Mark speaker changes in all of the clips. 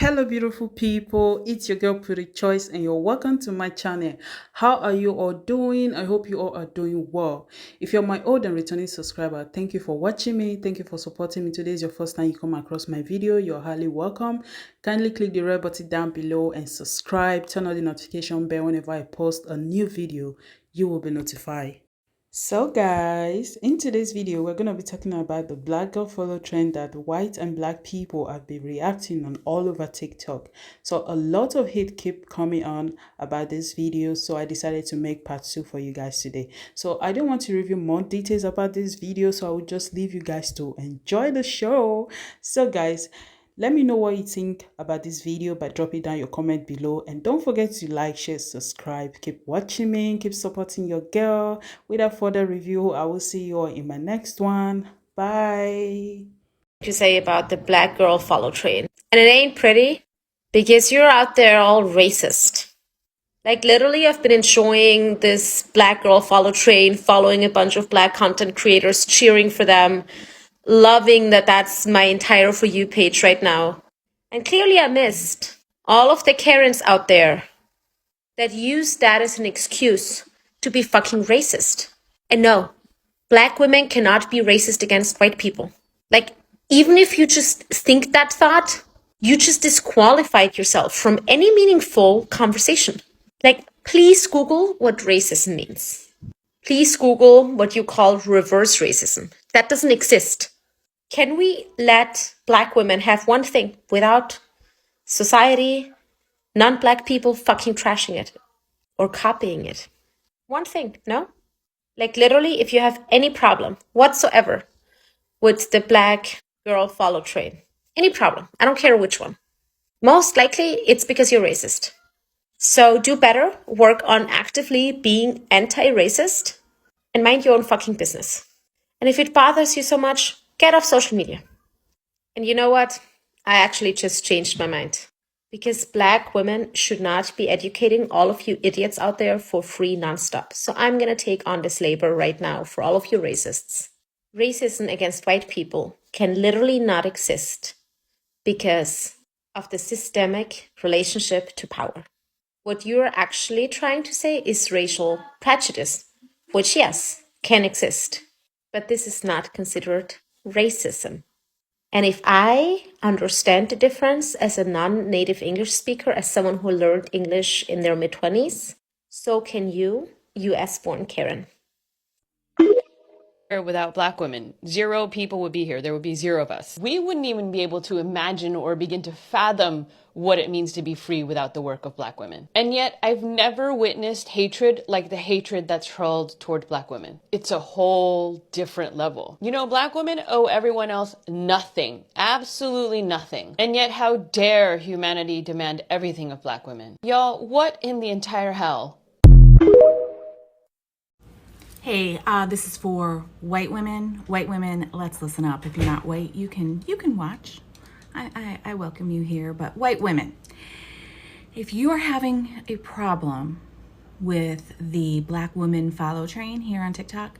Speaker 1: Hello, beautiful people. It's your girl Prettychoice, and you're welcome to my channel. How are you all doing? I hope you all are doing well. If you're my old and returning subscriber, thank you for watching me. Thank you for supporting me. Today is your first time you come across my video. You're highly welcome. Kindly click the red button down below and subscribe. Turn on the notification bell whenever I post a new video. You will be notified. So guys, in today's video, we're going to be talking about the black girl follow trend that white and black people have been reacting on all over TikTok. So a lot of hate keep coming on about this video, so I decided to make part 2 for you guys today. So I don't want to review more details about this video, so I will just leave you guys to enjoy the show. So guys, let me know what you think about this video by dropping down your comment below, and don't forget to like, share, subscribe. Keep watching me, keep supporting your girl. Without further review, I will see you all in my next one. Bye.
Speaker 2: To say about the black girl follow train. And it ain't pretty because you're out there all racist. Like literally I've been enjoying this black girl follow train, following a bunch of black content creators, cheering for them, loving that that's my entire For You page right now. And clearly I missed all of the Karens out there that use that as an excuse to be fucking racist. And no, black women cannot be racist against white people. Like, even if you just think that thought, you just disqualified yourself from any meaningful conversation. Like, please Google what racism means. Please Google what you call reverse racism. That doesn't exist. Can we let black women have one thing without society, non-black people fucking trashing it or copying it? One thing, no? Like literally, if you have any problem whatsoever with the black girl follow train, any problem, I don't care which one, most likely it's because you're racist. So do better, work on actively being anti-racist, and mind your own fucking business. And if it bothers you so much, get off social media. And you know what? I actually just changed my mind. Because black women should not be educating all of you idiots out there for free nonstop. So I'm going to take on this labor right now for all of you racists. Racism against white people can literally not exist because of the systemic relationship to power. What you're actually trying to say is racial prejudice, which, yes, can exist, but this is not considered racism. And if I understand the difference as a non-native English speaker, as someone who learned English in their mid-20s, so can you, US-born Karen.
Speaker 3: Without black women. Zero people would be here. There would be zero of us. We wouldn't even be able to imagine or begin to fathom what it means to be free without the work of black women. And yet I've never witnessed hatred like the hatred that's hurled toward black women. It's a whole different level. You know, black women owe everyone else nothing, absolutely nothing. And yet how dare humanity demand everything of black women? Y'all, what in the entire hell?
Speaker 4: Hey, this is for white women. White women, let's listen up. If you're not white, you can watch. I welcome you here. But white women, if you are having a problem with the black women follow train here on TikTok,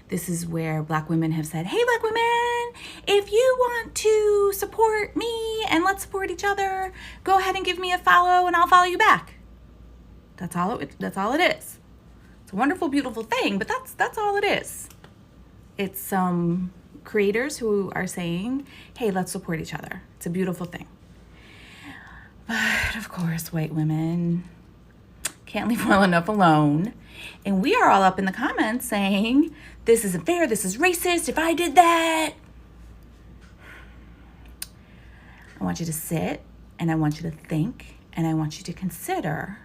Speaker 4: this is where black women have said, hey, black women, if you want to support me and let's support each other, go ahead and give me a follow and I'll follow you back. That's all it is. A wonderful, beautiful thing, but that's all it is. It's some creators who are saying, hey, let's support each other. It's a beautiful thing. But of course, white women can't leave well enough alone. And we are all up in the comments saying, this isn't fair, this is racist, if I did that. I want you to sit and I want you to think and I want you to consider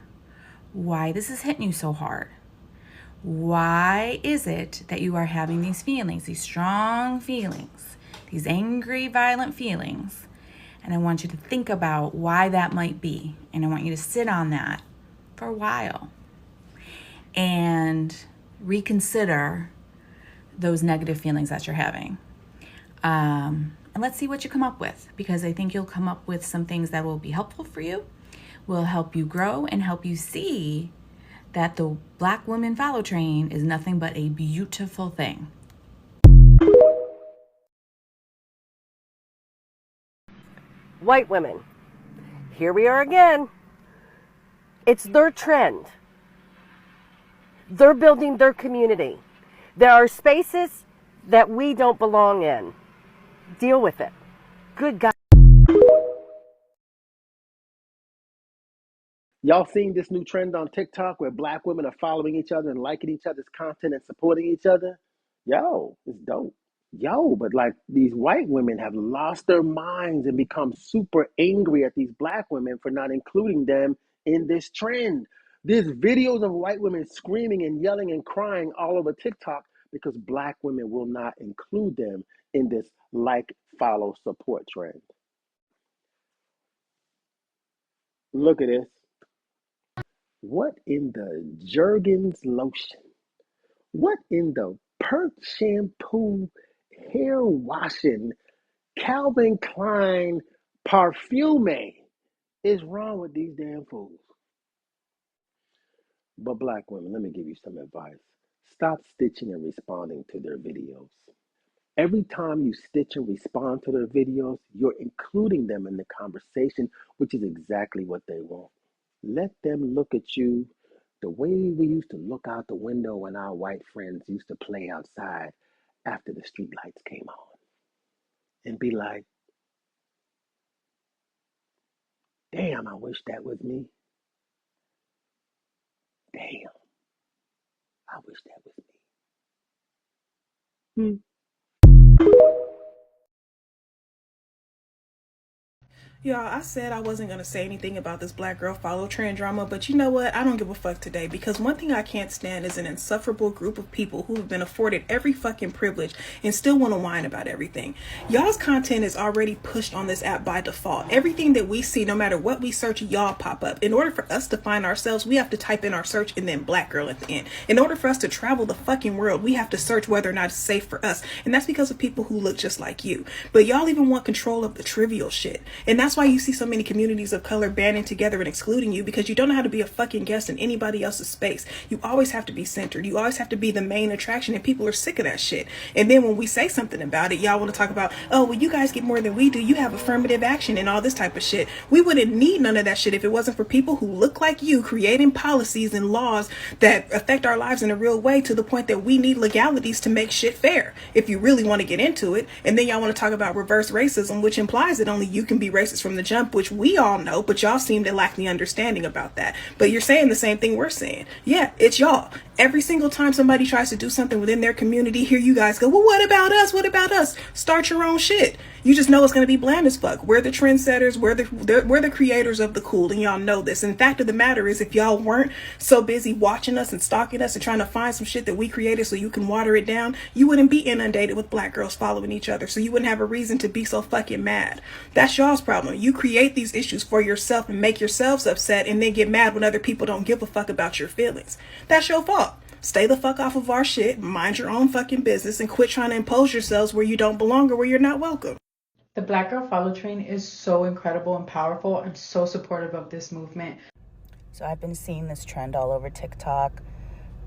Speaker 4: why this is hitting you so hard. Why is it that you are having these feelings, these strong feelings, these angry, violent feelings? And I want you to think about why that might be. And I want you to sit on that for a while and reconsider those negative feelings that you're having. And let's see what you come up with, because I think you'll come up with some things that will be helpful for you, will help you grow and help you see that the black women follow train is nothing but a beautiful thing.
Speaker 5: White women, here we are again. It's their trend. They're building their community. There are spaces that we don't belong in. Deal with it. Good God.
Speaker 6: Y'all seen this new trend on TikTok where black women are following each other and liking each other's content and supporting each other? Yo, it's dope. Yo, but like these white women have lost their minds and become super angry at these black women for not including them in this trend. There's videos of white women screaming and yelling and crying all over TikTok because black women will not include them in this like, follow, support trend. Look at this. What in the Jergens lotion? What in the Perk shampoo, hair washing, Calvin Klein parfume is wrong with these damn fools? But black women, let me give you some advice. Stop stitching and responding to their videos. Every time you stitch and respond to their videos, you're including them in the conversation, which is exactly what they want. Let them look at you the way we used to look out the window when our white friends used to play outside after the street lights came on and be like, damn, I wish that was me. Damn, I wish that was me.
Speaker 7: Y'all, I said I wasn't going to say anything about this black girl follow trend drama, but you know what? I don't give a fuck today, because one thing I can't stand is an insufferable group of people who have been afforded every fucking privilege and still want to whine about everything. Y'all's content is already pushed on this app by default. Everything that we see, no matter what we search, y'all pop up. In order for us to find ourselves, we have to type in our search and then black girl at the end. In order for us to travel the fucking world, we have to search whether or not it's safe for us. And that's because of people who look just like you. But y'all even want control of the trivial shit. And that's why you see so many communities of color banding together and excluding you, because you don't know how to be a fucking guest in anybody else's space. You always have to be centered. You always have to be the main attraction, and people are sick of that shit. And then when we say something about it, y'all want to talk about, oh, well, you guys get more than we do. You have affirmative action and all this type of shit. We wouldn't need none of that shit if it wasn't for people who look like you creating policies and laws that affect our lives in a real way, to the point that we need legalities to make shit fair, if you really want to get into it. And then y'all want to talk about reverse racism, which implies that only you can be racist from the jump, which we all know, but y'all seem to lack the understanding about that. But you're saying the same thing we're saying. Yeah, it's y'all. Every single time somebody tries to do something within their community, here you guys go, well, what about us? What about us? Start your own shit. You just know it's going to be bland as fuck. We're the trendsetters. We're the creators of the cool, and y'all know this. And the fact of the matter is, if y'all weren't so busy watching us and stalking us and trying to find some shit that we created so you can water it down, you wouldn't be inundated with black girls following each other. So you wouldn't have a reason to be so fucking mad. That's y'all's problem. You create these issues for yourself and make yourselves upset, and then get mad when other people don't give a fuck about your feelings. That's your fault. Stay the fuck off of our shit, mind your own fucking business, and quit trying to impose yourselves where you don't belong or where you're not welcome.
Speaker 8: The Black Girl Follow train is so incredible and powerful. I'm so supportive of this movement.
Speaker 4: So I've been seeing this trend all over TikTok,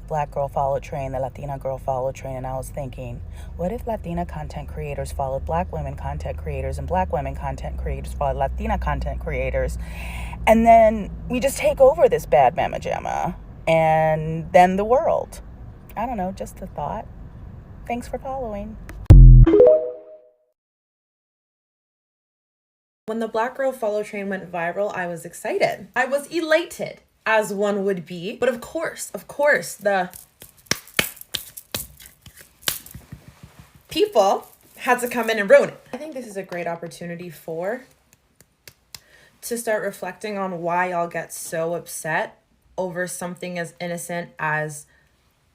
Speaker 4: Black Girl Follow train, the Latina Girl Follow train, and I was thinking, what if Latina content creators followed Black women content creators, and Black women content creators followed Latina content creators, and then we just take over this bad mama jamma, and then the world. I don't know, just a thought. Thanks for following.
Speaker 9: When the Black Girl Follow train went viral, I was excited. I was elated, as one would be. But of course, the people had to come in and ruin it. I think this is a great opportunity to start reflecting on why y'all get so upset over something as innocent as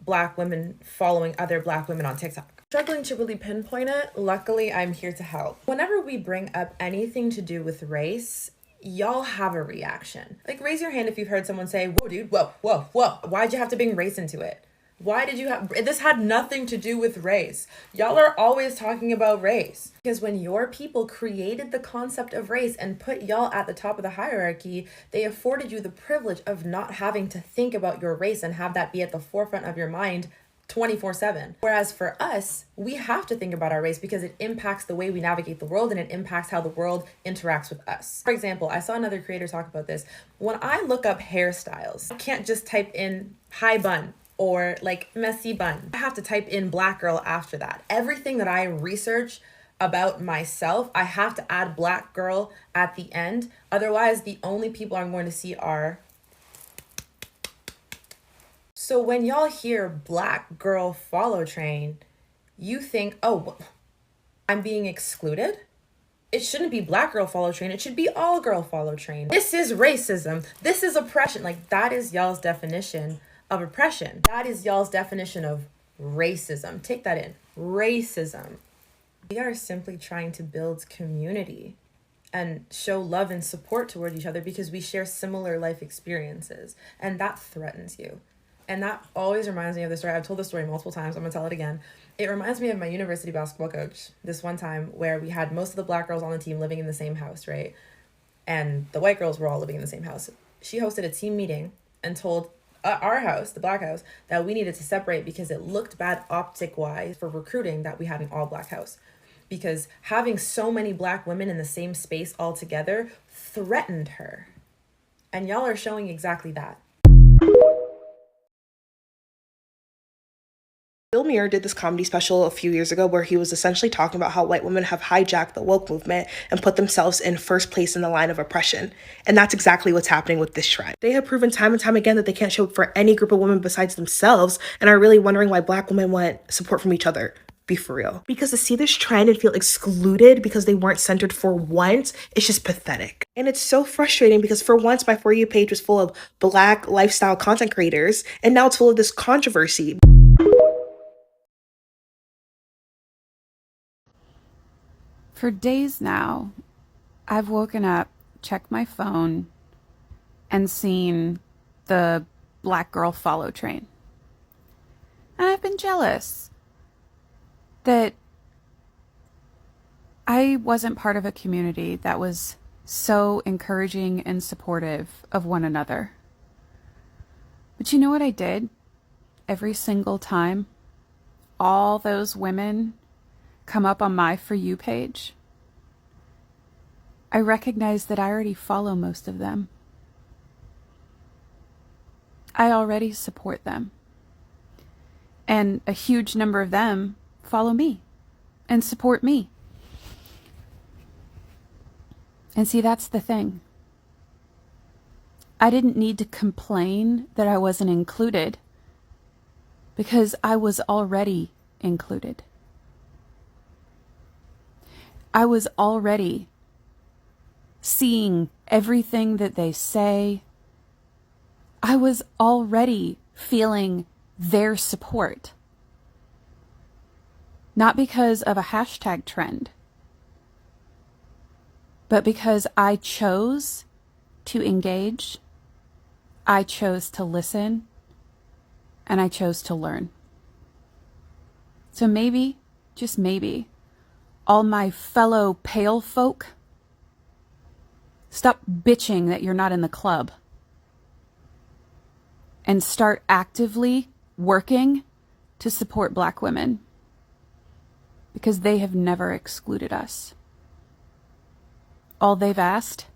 Speaker 9: Black women following other Black women on TikTok. Struggling to really pinpoint it. Luckily, I'm here to help. Whenever we bring up anything to do with race, y'all have a reaction. Like, raise your hand if you've heard someone say, whoa, dude, whoa. Why'd you have to bring race into it? Why did you have... This had nothing to do with race. Y'all are always talking about race. Because when your people created the concept of race and put y'all at the top of the hierarchy, they afforded you the privilege of not having to think about your race and have that be at the forefront of your mind 24/7. Whereas for us, we have to think about our race because it impacts the way we navigate the world and it impacts how the world interacts with us. For example, I saw another creator talk about this. When I look up hairstyles, I can't just type in high bun or like messy bun. I have to type in black girl after that. Everything that I research about myself, I have to add black girl at the end. Otherwise, the only people I'm going to see are... So when y'all hear black girl follow train, you think, oh, I'm being excluded? It shouldn't be black girl follow train. It should be all girl follow train. This is racism. This is oppression. Like, that is y'all's definition of oppression. That is y'all's definition of racism. Take that in. Racism. We are simply trying to build community and show love and support toward each other because we share similar life experiences, and that threatens you. And that always reminds me of the story. I've told this story multiple times. I'm gonna tell it again. It reminds me of my university basketball coach. This one time where we had most of the black girls on the team living in the same house, right? And the white girls were all living in the same house. She hosted a team meeting and told our house, the black house, that we needed to separate because it looked bad optic-wise for recruiting that we had an all-black house. Because having so many black women in the same space all together threatened her. And y'all are showing exactly that.
Speaker 10: Bill Muir did this comedy special a few years ago where he was essentially talking about how white women have hijacked the woke movement and put themselves in first place in the line of oppression. And that's exactly what's happening with this trend. They have proven time and time again that they can't show up for any group of women besides themselves and are really wondering why black women want support from each other. Be for real. Because to see this trend and feel excluded because they weren't centered for once, it's just pathetic. And it's so frustrating because for once my For You page was full of black lifestyle content creators and now it's full of this controversy.
Speaker 11: For days now, I've woken up, checked my phone, and seen the black girl follow train. And I've been jealous that I wasn't part of a community that was so encouraging and supportive of one another. But you know what I did? Every single time all those women come up on my For You page, I recognize that I already follow most of them. I already support them. And a huge number of them follow me and support me. And see, that's the thing. I didn't need to complain that I wasn't included because I was already included. I was already seeing everything that they say. I was already feeling their support. Not because of a hashtag trend, but because I chose to engage, I chose to listen, and I chose to learn. So maybe, just maybe, all my fellow pale folk, stop bitching that you're not in the club and start actively working to support black women because they have never excluded us. All they've asked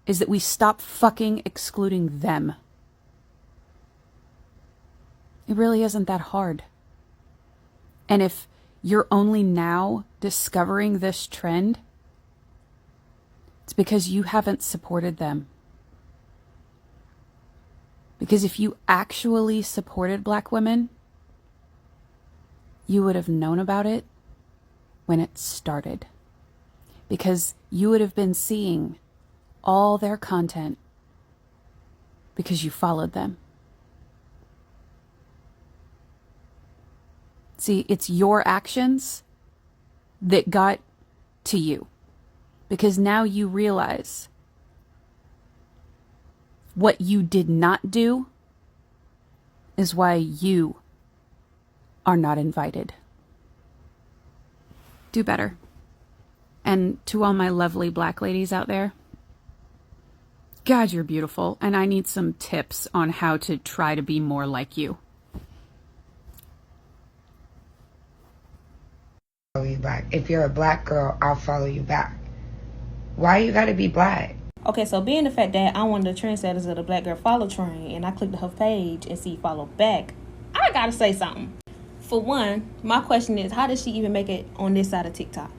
Speaker 11: is that we stop fucking excluding them. It really isn't that hard. And if you're only now discovering this trend, it's because you haven't supported them. Because if you actually supported black women, you would have known about it when it started. Because you would have been seeing all their content because you followed them. See, it's your actions that got to you because now you realize what you did not do is why you are not invited. Do better. And to all my lovely black ladies out there, God, you're beautiful, and I need some tips on how to try to be more like you.
Speaker 12: follow you back. If you're a black girl, I'll follow you back. Why you gotta be black?
Speaker 7: Okay, so being the fact that I'm one of the trendsetters of the Black Girl Follow train and I clicked her page and see follow back, I gotta say something. For one, my question is, how did she even make it on this side of TikTok?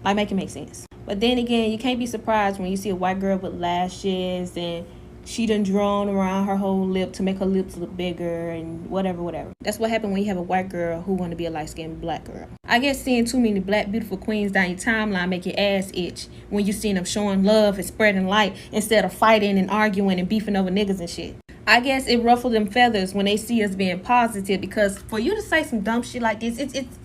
Speaker 7: Like, make it make sense. But then again, you can't be surprised when you see a white girl with lashes and she done drawn around her whole lip to make her lips look bigger and whatever. That's what happened when you have a white girl who want to be a light-skinned black girl. I guess seeing too many black beautiful queens down your timeline make your ass itch when you see them showing love and spreading light instead of fighting and arguing and beefing over niggas and shit. I guess it ruffled them feathers when they see us being positive, because for you to say some dumb shit like this, it's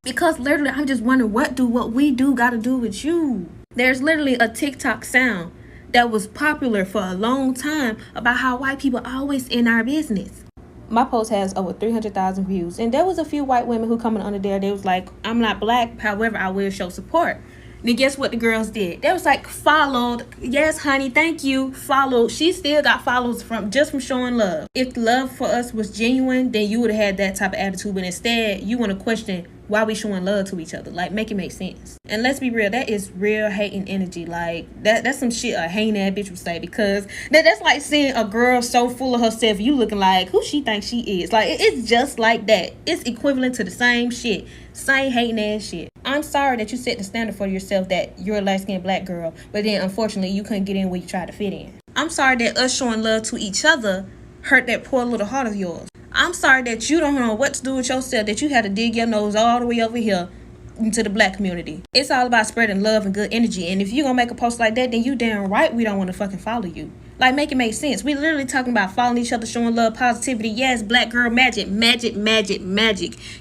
Speaker 7: because literally I'm just wondering, what we do got to do with you? There's literally a TikTok sound that was popular for a long time about how white people always in our business. My post has over 300,000 views, and there was a few white women who coming under there. They was like, I'm not black, however, I will show support. Then guess what the girls did? They was like, followed. Yes, honey, thank you. Followed. She still got follows from showing love. If love for us was genuine, then you would have had that type of attitude. But instead, you want to question why we showing love to each other. Like, make it make sense. And let's be real, that is real hating energy. Like, that's some shit a hating ass bitch would say, because that's like seeing a girl so full of herself, you looking like who she thinks she is. Like, it's just like that. It's equivalent to the same shit. Same hating ass shit. I'm sorry that you set the standard for yourself that you're a light-skinned black girl, but then unfortunately you couldn't get in where you tried to fit in. I'm sorry that us showing love to each other hurt that poor little heart of yours. I'm sorry that you don't know what to do with yourself, that you had to dig your nose all the way over here into the black community. It's all about spreading love and good energy, and if you're gonna make a post like that, then you damn right we don't want to fucking follow you. Like, make it make sense. We literally talking about following each other, showing love, positivity. Yes, black girl magic.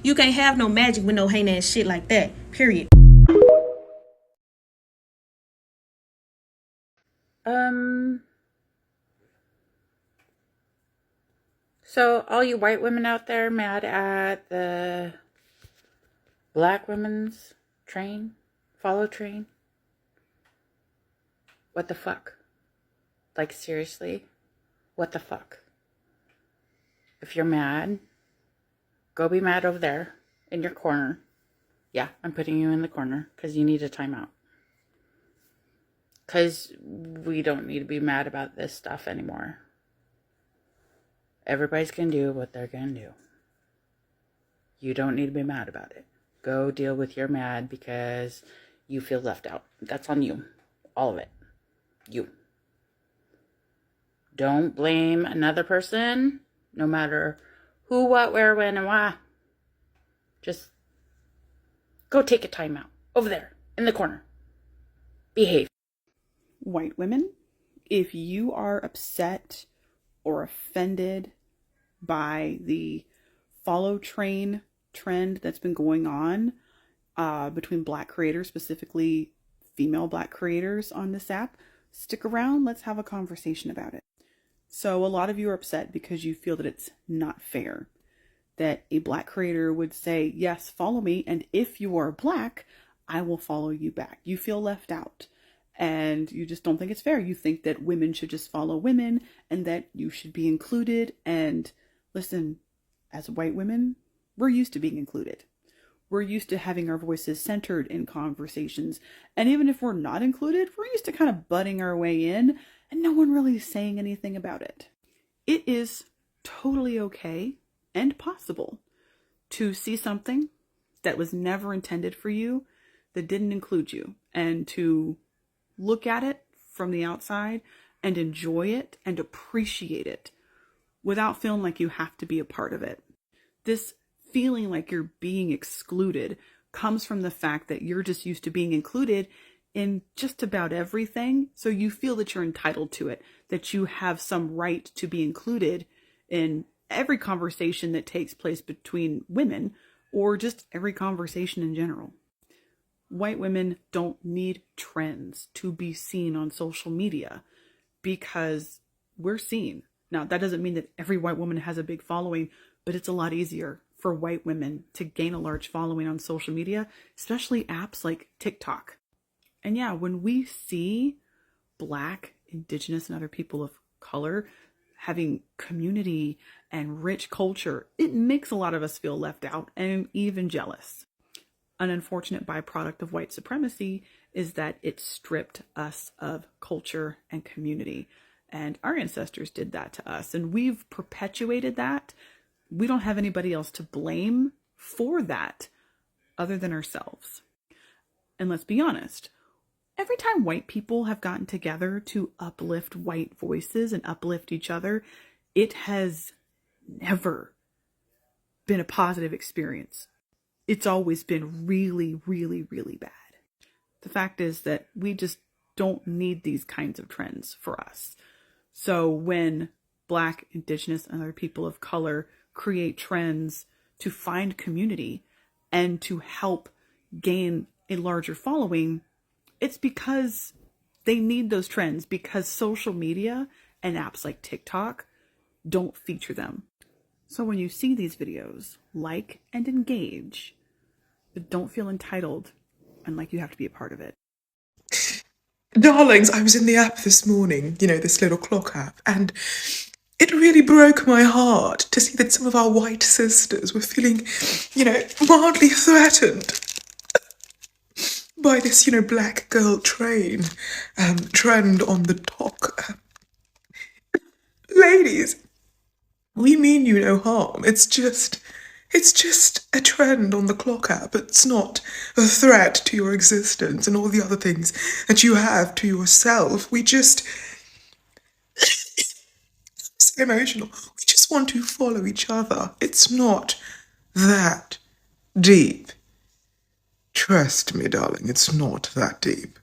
Speaker 7: You can't have no magic with no hating ass shit like that. Period.
Speaker 11: So all you white women out there mad at the black women's train, follow train? What the fuck? Like, seriously? What the fuck? If you're mad, go be mad over there in your corner. Yeah, I'm putting you in the corner because you need a timeout. Because we don't need to be mad about this stuff anymore. Everybody's going to do what they're going to do. You don't need to be mad about it. Go deal with your mad because you feel left out. That's on you. All of it. You. Don't blame another person, no matter who, what, where, when, and why. Just go take a time out. Over there, in the corner. Behave.
Speaker 1: White women, if you are upset or offended by the follow train trend that's been going on between black creators, specifically female black creators on this app, stick around. Let's have a conversation about it. So a lot of you are upset because you feel that it's not fair that a black creator would say, yes, follow me, and if you are black, I will follow you back. You feel left out, and you just don't think it's fair. You think that women should just follow women and that you should be included. And listen, as white women, we're used to being included. We're used to having our voices centered in conversations. And even if we're not included, we're used to kind of butting our way in and no one really saying anything about it. It is totally okay and possible to see something that was never intended for you, that didn't include you, and to look at it from the outside and enjoy it and appreciate it without feeling like you have to be a part of it. This feeling like you're being excluded comes from the fact that you're just used to being included in just about everything. So you feel that you're entitled to it, that you have some right to be included in every conversation that takes place between women, or just every conversation in general. White women don't need trends to be seen on social media because we're seen. Now, that doesn't mean that every white woman has a big following, but it's a lot easier for white women to gain a large following on social media, especially apps like TikTok. And yeah, when we see Black, Indigenous, and other people of color having community and rich culture, it makes a lot of us feel left out and even jealous. An unfortunate byproduct of white supremacy is that it stripped us of culture and community. And our ancestors did that to us, and we've perpetuated that. We don't have anybody else to blame for that other than ourselves. And let's be honest, every time white people have gotten together to uplift white voices and uplift each other, it has never been a positive experience. It's always been really, really, really bad. The fact is that we just don't need these kinds of trends for us. So when Black, Indigenous, and other people of color create trends to find community and to help gain a larger following, it's because they need those trends, because social media and apps like TikTok don't feature them. So when you see these videos, like and engage, but don't feel entitled and like you have to be a part of it.
Speaker 13: Darlings, I was in the app this morning, this little clock app, and it really broke my heart to see that some of our white sisters were feeling, mildly threatened by this, black girl trend on the talk. Ladies, we mean you no harm. It's just a trend on the clock app. It's not a threat to your existence and all the other things that you have to yourself. We just... so emotional. We just want to follow each other. It's not that deep. Trust me, darling, it's not that deep.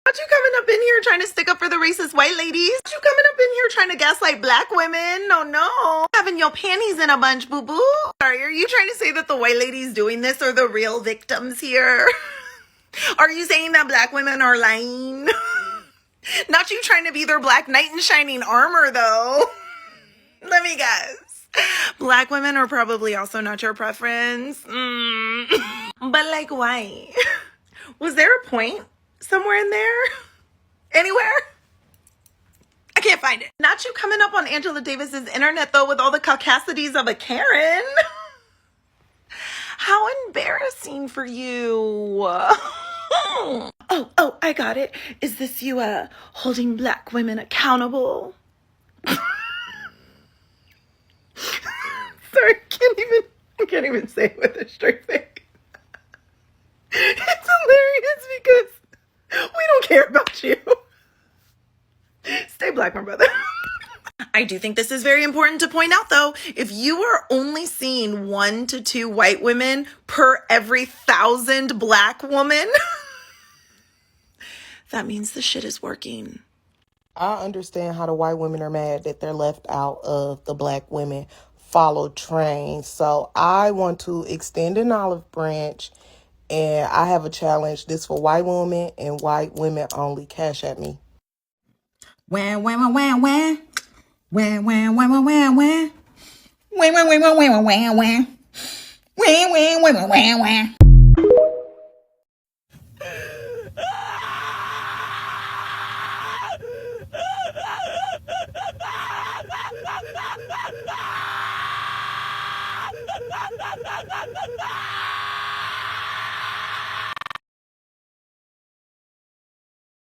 Speaker 14: Not you coming up in here trying to stick up for the racist white ladies. Not you coming up in here trying to gaslight black women. No. Having your panties in a bunch, boo-boo. Sorry, are you trying to say that the white ladies doing this are the real victims here? Are you saying that black women are lying? Not you trying to be their black knight in shining armor, though. Let me guess. Black women are probably also not your preference. But like, why? Was there a point somewhere in there? Anywhere? I can't find it. Not you coming up on Angela Davis's internet, though, with all the caucasities of a Karen. How embarrassing for you. Oh, I got it. Is this you holding black women accountable? Sorry, I can't even say it with a straight face. It's hilarious because we don't care about you. Stay black, my brother. I do think this is very important to point out, though. If you are only seeing 1 to 2 white women per every 1,000 black women, that means the shit is working.
Speaker 15: I understand how the white women are mad that they're left out of the black women follow train. So I want to extend an olive branch, and I have a challenge. This for white women and white women only. Cash at me.
Speaker 16: Wah, wah, wah, wah, wah. Wah, wah, wah, wah, wah, wah. Wah, wah, wah, wah, wah, wah, wah. Wah, wah, wah, wah, wah, wah.